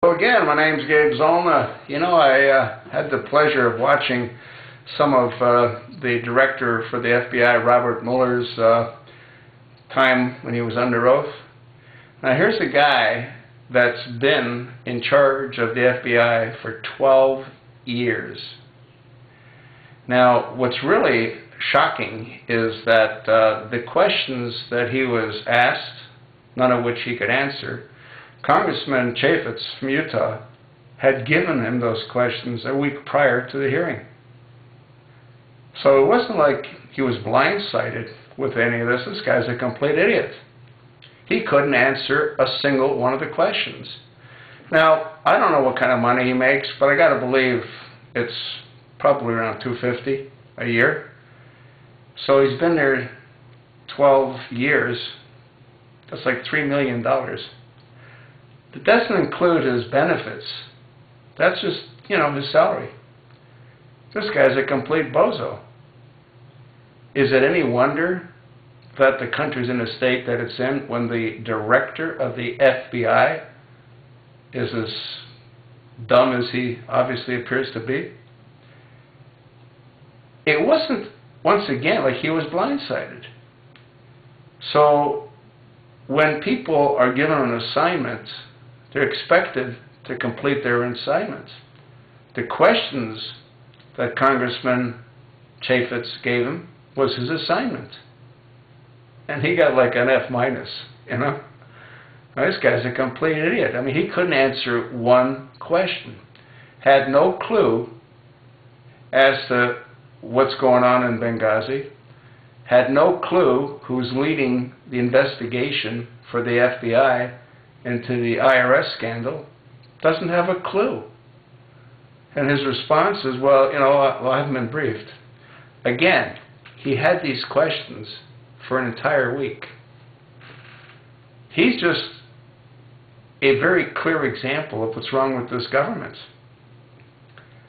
Hello again, my name's Gabe Zollner. You know, I had the pleasure of watching some of the director for the FBI, Robert Muller's time when he was under oath. Now here's a guy that's been in charge of the FBI for 12 years. Now what's really shocking is that the questions that he was asked, none of which he could answer, Congressman Chaffetz from Utah had given him those questions a week prior to the hearing. So it wasn't like he was blindsided with any of this. This guy's a complete idiot. He couldn't answer a single one of the questions. Now, I don't know what kind of money he makes, but I got to believe it's probably around $250 a year. So he's been there 12 years. That's like $3 million. It doesn't include his benefits. That's just, you know, his salary. This guy's a complete bozo. Is it any wonder that the country's in the state that it's in when the director of the FBI is as dumb as he obviously appears to be? It wasn't, once again, like he was blindsided. So when people are given an assignment, they're expected to complete their assignments. The questions that Congressman Chaffetz gave him was his assignment. And he got like an F-, you know? Now, this guy's a complete idiot. I mean, he couldn't answer one question. Had no clue as to what's going on in Benghazi. Had no clue who's leading the investigation for the FBI into the IRS scandal. Doesn't have a clue. And his response is, well, you know, I haven't been briefed. Again, he had these questions for an entire week. He's just a very clear example of what's wrong with this government.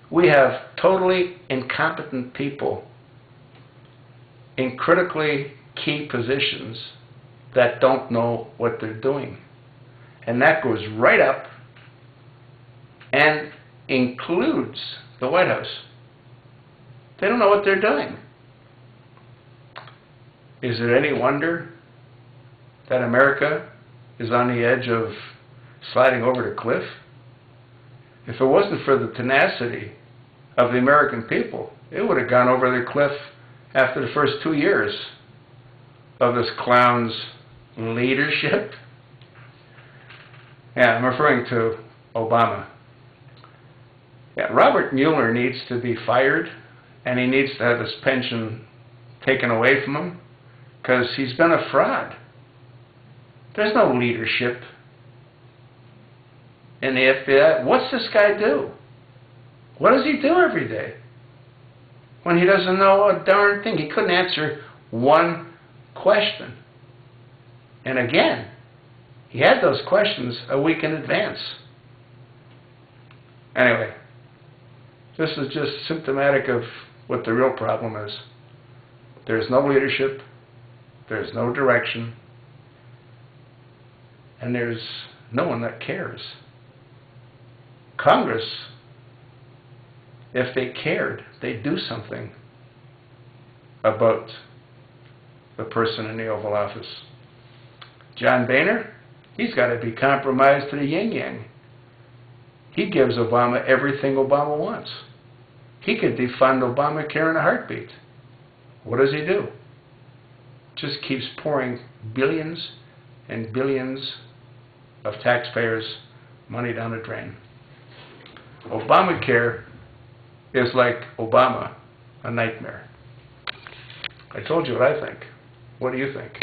We have totally incompetent people in critically key positions that don't know what they're doing. And that goes right up and includes the White House. They don't know what they're doing. Is it any wonder that America is on the edge of sliding over the cliff? If it wasn't for the tenacity of the American people, it would have gone over the cliff after the first 2 years of this clown's leadership. Yeah, I'm referring to Obama. Yeah, Robert Muller needs to be fired, and he needs to have his pension taken away from him, because he's been a fraud. There's no leadership in the FBI. What's this guy do? What does he do every day when he doesn't know a darn thing? He couldn't answer one question. And again, he had those questions a week in advance. Anyway, this is just symptomatic of what the real problem is. There's no leadership, there's no direction, and there's no one that cares. Congress, if they cared, they'd do something about the person in the Oval Office. John Boehner, he's got to be compromised to the yin-yang. He gives Obama everything Obama wants. He could defund Obamacare in a heartbeat. What does he do? Just keeps pouring billions and billions of taxpayers' money down the drain. Obamacare is like Obama, a nightmare. I told you what I think. What do you think?